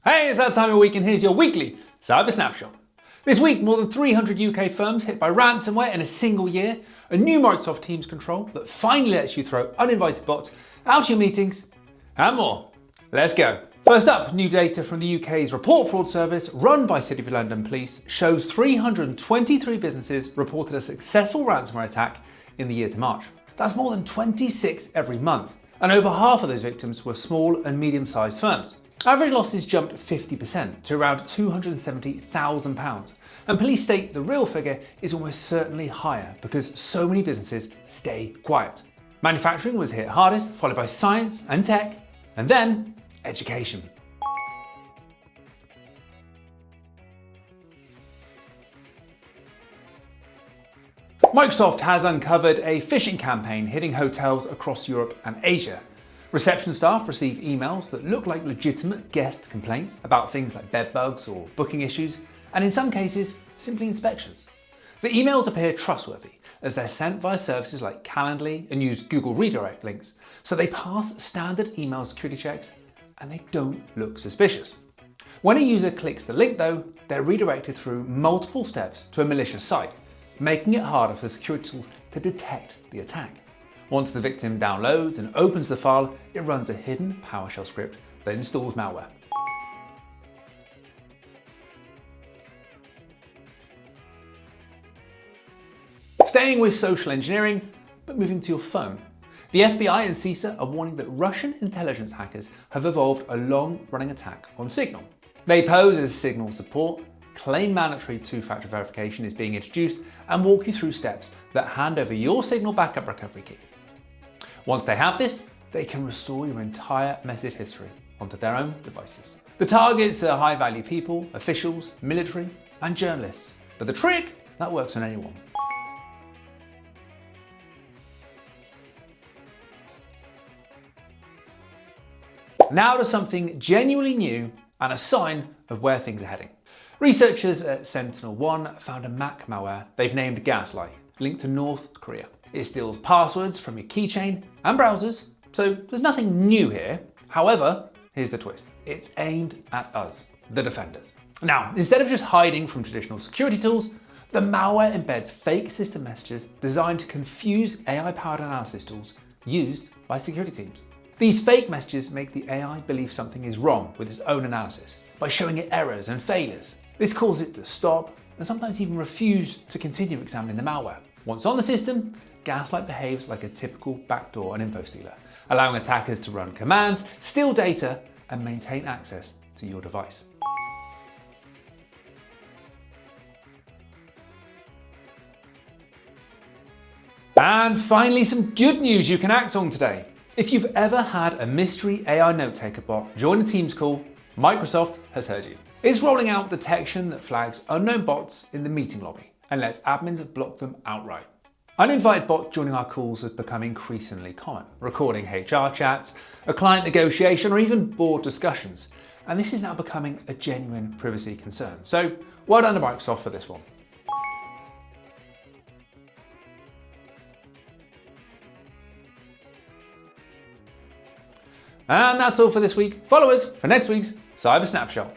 Hey, it's that time of week and here's your weekly Cyber Snapshot. This week, more than 300 UK firms hit by ransomware in a single year, a new Microsoft Teams control that finally lets you throw uninvited bots out of your meetings, and more. Let's go. First up, new data from the UK's report fraud service run by City of London Police shows 323 businesses reported a successful ransomware attack in the year to March. That's more than 26 every month, and over half of those victims were small and medium-sized firms. Average losses jumped 50% to around £270,000, and police state the real figure is almost certainly higher because so many businesses stay quiet. Manufacturing was hit hardest, followed by science and tech, and then education. Microsoft has uncovered a phishing campaign hitting hotels across Europe and Asia. Reception staff receive emails that look like legitimate guest complaints about things like bed bugs or booking issues, and in some cases, simply inspections. The emails appear trustworthy as they're sent via services like Calendly and use Google redirect links, so they pass standard email security checks and they don't look suspicious. When a user clicks the link though, they're redirected through multiple steps to a malicious site, making it harder for security tools to detect the attack. Once the victim downloads and opens the file, it runs a hidden PowerShell script that installs malware. Staying with social engineering, but moving to your phone. The FBI and CISA are warning that Russian intelligence hackers have evolved a long-running attack on Signal. They pose as Signal support, claim mandatory two-factor verification is being introduced, and walk you through steps that hand over your Signal backup recovery key. Once they have this, they can restore your entire message history onto their own devices. The targets are high-value people, officials, military, and journalists. But the trick, that works on anyone. Now to something genuinely new and a sign of where things are heading. Researchers at SentinelOne found a Mac malware they've named Gaslight, linked to North Korea. It steals passwords from your keychain and browsers, so there's nothing new here. However, here's the twist. It's aimed at us, the defenders. Now, instead of just hiding from traditional security tools, the malware embeds fake system messages designed to confuse AI-powered analysis tools used by security teams. These fake messages make the AI believe something is wrong with its own analysis by showing it errors and failures. This causes it to stop and sometimes even refuse to continue examining the malware. Once on the system, Gaslight behaves like a typical backdoor and info stealer, allowing attackers to run commands, steal data, and maintain access to your device. And finally, some good news you can act on today. If you've ever had a mystery AI note-taker bot join a Teams call, Microsoft has heard you. It's rolling out detection that flags unknown bots in the meeting lobby and lets admins block them outright. Uninvited bots joining our calls has become increasingly common, recording HR chats, a client negotiation, or even board discussions. And this is now becoming a genuine privacy concern. So well done to Microsoft for this one. And that's all for this week. Follow us for next week's Cyber Snapshot.